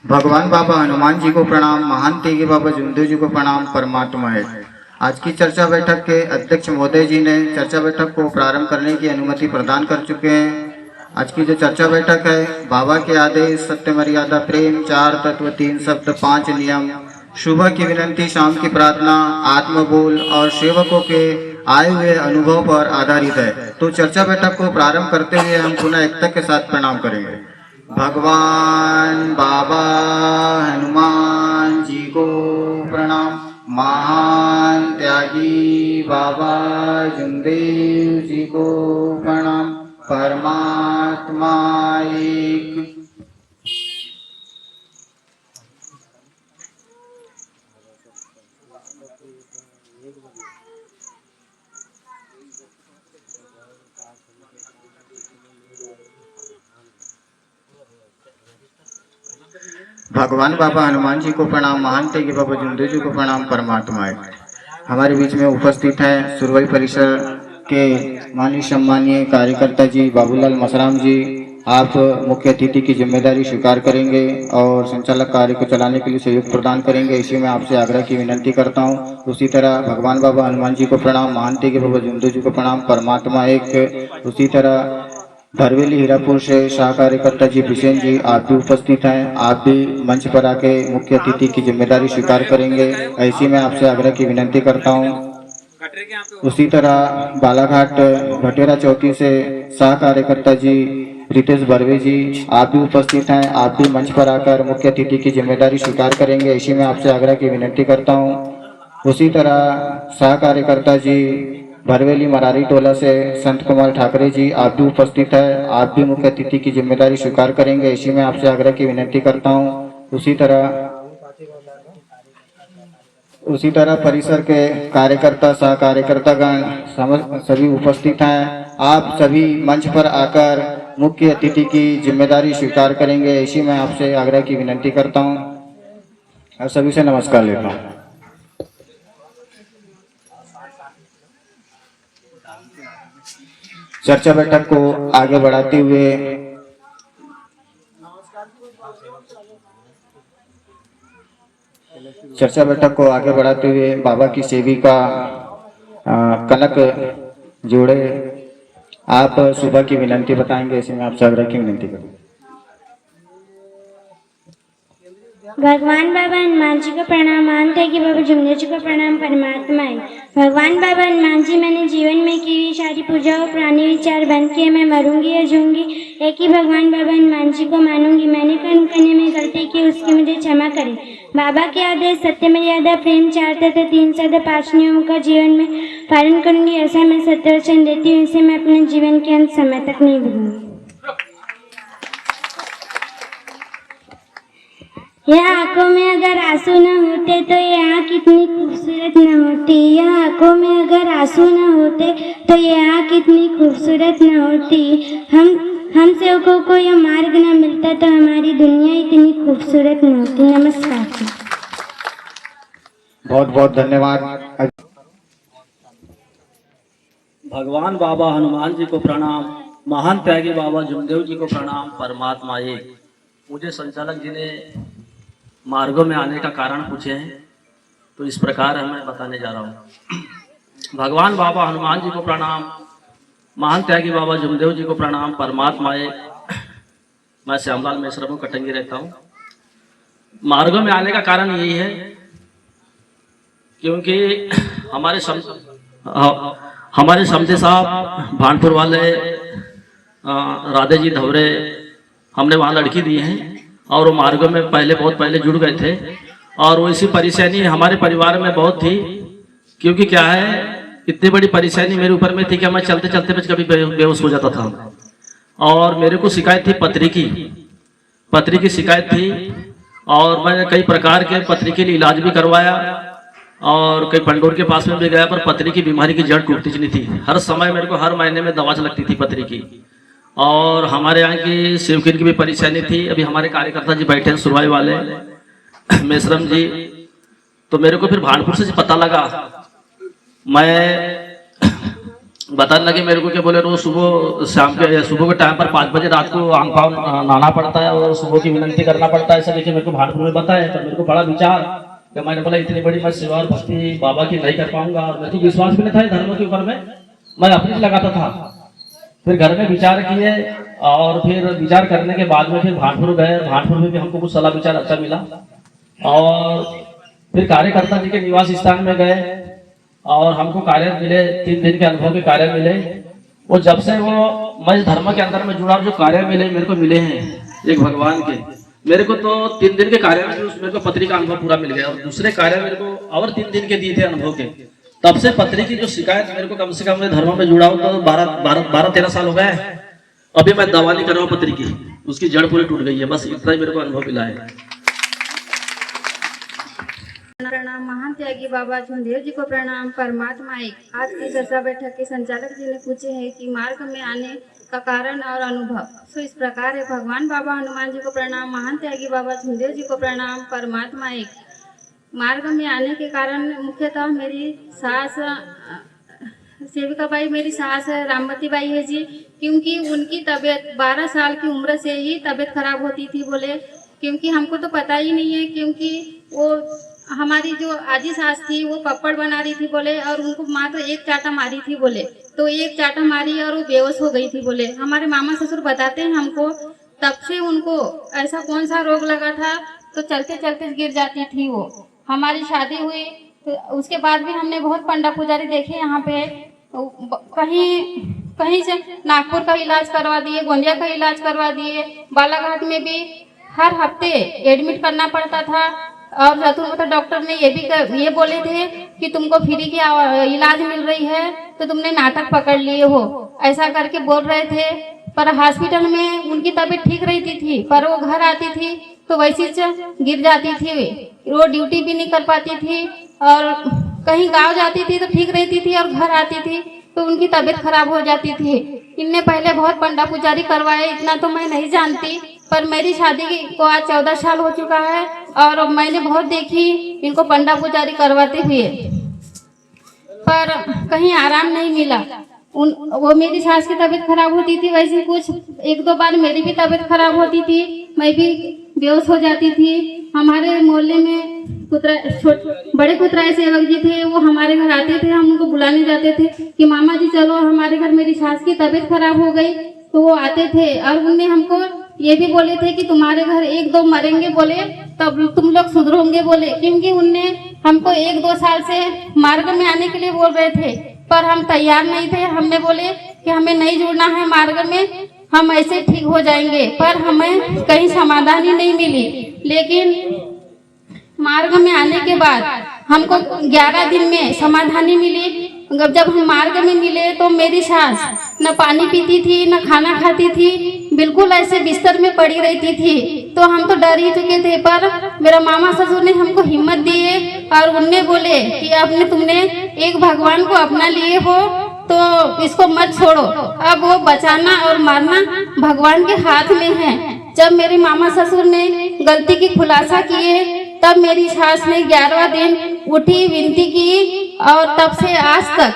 भगवान बाबा हनुमान जी को प्रणाम, महान तेगी बाबा जुमदेव जी को प्रणाम। परमात्मा है। आज की चर्चा बैठक के अध्यक्ष महोदय जी ने चर्चा बैठक को प्रारंभ करने की अनुमति प्रदान कर चुके हैं। आज की जो चर्चा बैठक है, बाबा के आदेश, सत्य, मर्यादा, प्रेम, 4 तत्व, 3 शब्द, 5 नियम, सुबह की विनंती, शाम की प्रार्थना, आत्मबोल और सेवकों के आए हुए अनुभव पर आधारित है। तो चर्चा बैठक को प्रारंभ करते हुए हम पुनः एकता के साथ प्रणाम करेंगे। भगवान बाबा हनुमान जी को प्रणाम, महान त्यागी बाबा जुमदेव जी को प्रणाम। परमात्मा एक। भगवान बाबा हनुमान जी को प्रणाम, महान तेगी बाबा जुमदेव जी को प्रणाम। परमात्मा एक। हमारे बीच में उपस्थित हैं सुरवई परिसर के माननीय सम्मानीय कार्यकर्ता जी बाबूलाल मसराम जी। आप मुख्य अतिथि की जिम्मेदारी स्वीकार करेंगे और संचालक कार्य को चलाने के लिए सहयोग प्रदान करेंगे, इसी में आपसे आग्रह की विनंती करता हूं। उसी तरह भगवान बाबा हनुमान जी को प्रणाम, महान तेगी बाबा जुमदेव जी को प्रणाम। परमात्मा एक। उसी तरह धरवेली हीरापुर से सह कार्यकर्ता जी बिसेन जी, आप भी उपस्थित हैं। आप भी मंच पर आके मुख्य अतिथि की जिम्मेदारी स्वीकार करेंगे, ऐसी मैं आपसे आग्रह की विनंती करता हूं। उसी तरह बालाघाट भटेरा चौकी से सह कार्यकर्ता जी रितेश बर्वे जी, आप भी उपस्थित हैं। आप भी मंच पर आकर मुख्य अतिथि की जिम्मेदारी स्वीकार करेंगे, इसी में आपसे आग्रह की विनंती करता हूं। उसी तरह सह कार्यकर्ता जी भरवेली मरारी टोला से संत कुमार ठाकरे जी, आप भी उपस्थित है। आप भी मुख्य अतिथि की जिम्मेदारी स्वीकार करेंगे, इसी में आपसे आग्रह की विनंती करता हूं। उसी तरह परिसर के कार्यकर्ता सह कार्यकर्तागण सभी उपस्थित हैं। आप सभी मंच पर आकर मुख्य अतिथि की जिम्मेदारी स्वीकार करेंगे, इसी में आपसे आग्रह की विनंती करता हूं और सभी से नमस्कार लेता हूं। चर्चा बैठक को आगे बढ़ाते हुए बाबा की सेविका कनक जोड़े, आप सुबह की विनंती बताएंगे, इसी में आपसे आग्रह की विनंती करूँ। भगवान बाबा हनुमान जी को प्रणाम, महान तेगी बाबा जुमदेव जी को प्रणाम। परमात्मा है। भगवान बाबा हनुमान जी, मैंने जीवन में की हुई सारी पूजा और पुराने विचार बंद किए। मैं मरूंगी या जूंगी, एक ही भगवान बाबा हनुमान जी को मानूंगी। मैंने कर्म करने में गलती की, उसकी मुझे क्षमा करें। बाबा के आदेश, सत्य, मर्यादा, प्रेम, 4 तत्व, 3 शब्द, 5 नियमों का जीवन में पालन करूंगी, ऐसा मैं सत्य वचन देती हूँ। इसे मैं अपने जीवन के अंत समय तक नहीं भूलूंगी। यह आंखों में अगर आंसू न होते तो ये आँख कितनी खूबसूरत न होती। यह आंखों में अगर आंसू न होते तो ये आँख कितनी खूबसूरत न होती। हम सेवकों को यह मार्ग न मिलता तो हमारी दुनिया इतनी खूबसूरत न होती। नमस्कार। बहुत बहुत धन्यवाद। भगवान बाबा हनुमान जी को प्रणाम, महान त्यागी बाबा जुमदेव जी को प्रणाम। परमात्मा एक। मुझे संचालक जी ने मार्गों में आने का कारण पूछे हैं, तो इस प्रकार मैं बताने जा रहा हूँ। भगवान बाबा हनुमान जी को प्रणाम, महान त्यागी बाबा जुमदेव जी को प्रणाम। परमात्मा एक। मैं श्यामलाल मेश्राम कटंगी रहता हूँ। मार्गों में आने का कारण यही है क्योंकि हमारे समझे साहब भानपुर वाले राधे जी धवरे, हमने वहाँ लड़की दी है और वो मार्गों में बहुत पहले जुड़ गए थे। और वो इसी परेशानी हमारे परिवार में बहुत थी, क्योंकि क्या है, इतनी बड़ी परेशानी मेरे ऊपर में थी कि मैं चलते चलते बस कभी बेहोश हो जाता था। और मेरे को शिकायत थी पथरी की शिकायत थी, और मैंने कई प्रकार के पथरी के लिए इलाज भी करवाया और कई पंडोर के पास में भी गया, पर पथरी की बीमारी की जड़ टूटती नहीं थी। हर समय मेरे को हर महीने में दवा लगती थी पथरी की। और हमारे यहाँ की सेवकिन की भी परेशानी थी। अभी हमारे कार्यकर्ता जी बैठे हैं सुरवाई वाले मेश्रम जी, तो मेरे को फिर भानपुर से पता लगा। मैं बताने लगे मेरे को कि बोले रोज सुबह शाम के सुबह के टाइम पर 5 बजे रात को आंग पाँव नहाना पड़ता है और सुबह की विनंती करना पड़ता है। ऐसा देखिए मेरे को भानपुर में बताया, तो मेरे को बड़ा विचार कि मैंने बोला इतनी बड़ी मैं सेवा और भक्ति बाबा की नहीं कर पाऊंगा, और मेरे को विश्वास भी नहीं था धर्म के ऊपर में, मैं अपनी लगाता था। फिर घर में विचार किए और फिर विचार करने के बाद में फिर भानपुर गए। भानपुर में भी हमको कुछ सलाह विचार अच्छा मिला, और फिर कार्यकर्ता जी के निवास स्थान में गए और हमको कार्य मिले, 3 दिन के अनुभव के कार्य मिले। वो जब से वो मैं धर्म के अंदर में जुड़ा, जो कार्य मिले मेरे को मिले हैं एक भगवान के, मेरे को तो 3 दिन के कार्य में मेरे को पत्री का अनुभव पूरा मिल गया, और दूसरे कार्य मेरे को और 3 दिन के दिए थे अनुभव के। तब से पत्री की जो शिकायत मेरे को कम से कम मैं धर्म में जुड़ा हूँ तो 12-13 साल हो गए। अभी मैं दवा नहीं कर रहा हूँ पत्री की, उसकी जड़ पूरी टूट गई है। बस इतना ही मेरे को अनुभव मिला है। प्रणाम महान त्यागी बाबा झुंदेव जी को प्रणाम। परमात्मा एक। आज की चर्चा बैठक के संचालक जी ने पूछे हैं कि मार्ग में आने का कारण और अनुभव। सो इस प्रकार है। भगवान बाबा हनुमान जी को प्रणाम, महान त्यागी बाबा झुंदेव जी को प्रणाम। परमात्मा एक। मार्ग में आने के कारण मुख्यतः मेरी सास सेविका बाई, मेरी सास रामवती बाई है जी, क्योंकि उनकी तबीयत 12 साल की उम्र से ही तबीयत खराब होती थी बोले, क्योंकि हमको तो पता ही नहीं है, क्योंकि वो हमारी जो आजी सास थी वो पपड़ बना रही थी बोले, और उनको मात्र एक चाटा मारी थी बोले, तो एक चाटा मारी और वो बेहोश हो गई थी बोले। हमारे मामा ससुर बताते हैं हमको, तब से उनको ऐसा कौन सा रोग लगा था, तो चलते चलते गिर जाती थी वो। हमारी शादी हुई तो उसके बाद भी हमने बहुत पंडा पुजारी देखे यहाँ पे, कहीं से नागपुर का इलाज करवा दिए, गोंदिया का इलाज करवा दिए, बालाघाट में भी हर हफ्ते एडमिट करना पड़ता था। और रतुल डॉक्टर ने ये बोले थे कि तुमको फ्री की इलाज मिल रही है तो तुमने नाटक पकड़ लिए हो, ऐसा करके बोल रहे थे। पर हॉस्पिटल में उनकी तबीयत ठीक रहती थी, पर वो घर आती थी तो वैसी गिर जाती थी, वो ड्यूटी भी नहीं कर पाती थी, और कहीं गांव जाती थी तो ठीक रहती थी, और घर आती थी तो उनकी तबीयत खराब हो जाती थी। इनने पहले बहुत पंडा पुजारी करवाए, इतना तो मैं नहीं जानती, पर मेरी शादी को आज 14 साल हो चुका है, और मैंने बहुत देखी इनको पंडा पुजारी करवाते हुए, पर कहीं आराम नहीं मिला। वो मेरी सास की तबीयत खराब होती थी, वैसे कुछ 1-2 बार मेरी भी तबीयत खराब होती थी, मैं भी बेहोश हो जाती थी। हमारे मोहल्ले में बड़े कुतराए सेवक जी थे, वो हमारे घर आते थे, हम उनको बुलाने जाते थे कि मामा जी चलो हमारे घर, मेरी सास की तबीयत खराब हो गई, तो वो आते थे। और उनने हमको ये भी बोले थे कि तुम्हारे घर 1-2 मरेंगे बोले, तब तुम लोग सुधरोगे बोले, क्योंकि उनने हमको 1-2 साल से मार्ग में आने के लिए बोल रहे थे, पर हम तैयार नहीं थे। हमने बोले कि हमें नहीं जुड़ना है मार्ग में, हम ऐसे ठीक हो जाएंगे, पर हमें कहीं समाधान ही नहीं मिली। लेकिन मार्ग में आने के बाद हमको 11 दिन में समाधानी मिली। जब हम मार्ग में मिले तो मेरी सास न पानी पीती थी, न खाना खाती थी, बिल्कुल ऐसे बिस्तर में पड़ी रहती थी, तो हम तो डर ही चुके थे। पर मेरा मामा ससुर ने हमको हिम्मत दिए और उनने बोले कि आपने तुमने एक भगवान को अपना लिए हो तो इसको मत छोड़ो, अब वो बचाना और मारना भगवान के हाथ में है। जब मेरे मामा ससुर ने गलती की खुलासा किए, तब मेरी सास ने 11वां दिन उठी, विनती की, और तब से आज तक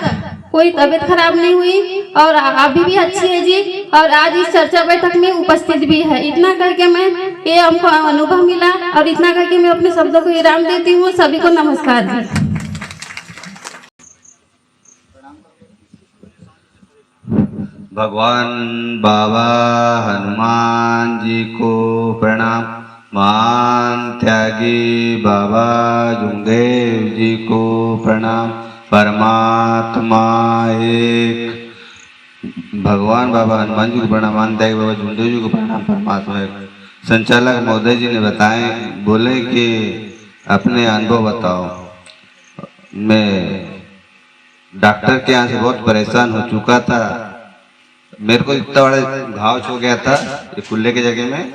कोई तबीयत खराब नहीं हुई, और अभी भी अच्छी है जी, और आज इस चर्चा बैठक में उपस्थित भी है। इतना करके मैं ये हमको अनुभव मिला, और इतना करके मैं अपने शब्दों को विराम देती हूँ। सभी को नमस्कार जी। भगवान बाबा हनुमान जी को प्रणाम, महान त्यागी बाबा झुंदेव जी को प्रणाम। परमात्मा एक। भगवान बाबा हनुमान जी को प्रणाम, महान त्यागी बाबा झुंदेव जी को प्रणाम। परमात्मा एक। संचालक महोदय जी ने बताए, बोले कि अपने अनुभव बताओ। मैं डॉक्टर के यहाँ से बहुत परेशान हो चुका था, मेरे को इतना बड़ा घाव हो गया था ये खुले के जगह में,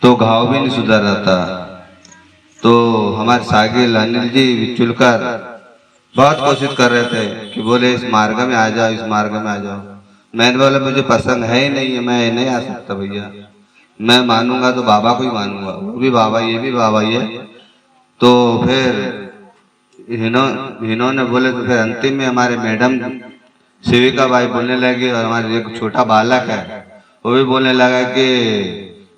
तो घाव भी नहीं सुधर रहा था। तो हमारे सागिल अनिल जी विचुलकर बहुत कोशिश कर रहे थे कि बोले इस मार्ग में आ जाओ, इस मार्ग में आ जाओ। मैंने बोला मुझे पसंद है ही नहीं है, मैं नहीं आ सकता भैया, मैं मानूंगा तो बाबा को ही मानूंगा, वो भी बाबा ये भी बाबा ही है। तो फिर इन्होंने बोले, तो फिर अंतिम में हमारे मैडम शिविका बाई बोलने लगी और हमारे एक छोटा बालक है वो भी बोलने लगा कि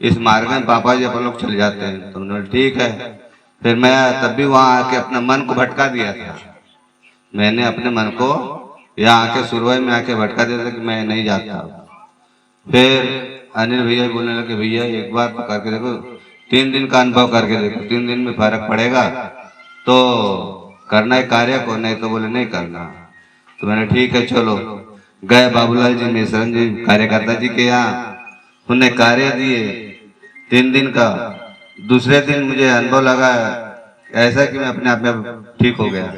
इस मार्ग में पापा जी अपन लोग चले जाते हैं। तो उन्होंने ठीक है। फिर मैं तब भी वहाँ आके अपना मन को भटका दिया था। मैंने अपने मन को यहाँ आके सुरवाई में आके भटका दिया था कि मैं नहीं जाता। फिर अनिल भैया बोलने लगे भैया एक बार तो करके देखो, 3 दिन का अनुभव करके देखो, 3 दिन में फर्क पड़ेगा तो करना है कार्य को, नहीं तो बोले नहीं करना। तो मैंने ठीक है चलो। गए बाबूलाल जी मेसरन जी कार्यकर्ता जी के यहाँ, उन्हें कार्य दिए 3 दिन का। दूसरे दिन मुझे अनुभव लगा ऐसा कि मैं अपने आप में ठीक हो गया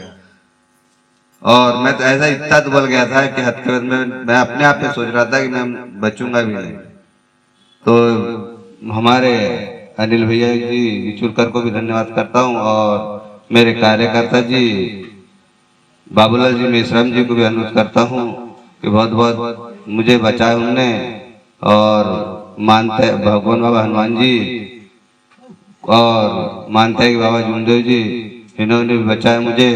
और मैं तो ऐसा इतना दुबल गया था कि हथकंडे में मैं अपने आप में सोच रहा था कि मैं बचूंगा भी नहीं। तो हमारे अनिल भैया जी चुरकर को भी धन्यवाद करता हूँ और मेरे कार्यकर्ता जी बाबूलाल जी मेश्राम जी को भी अनुरोध करता हूँ कि बहुत बहुत मुझे बचाए उनने। और मानते भगवान बाबा हनुमान जी और मानते बाबा जुमदेव जी, इन्होंने भी बचाया मुझे।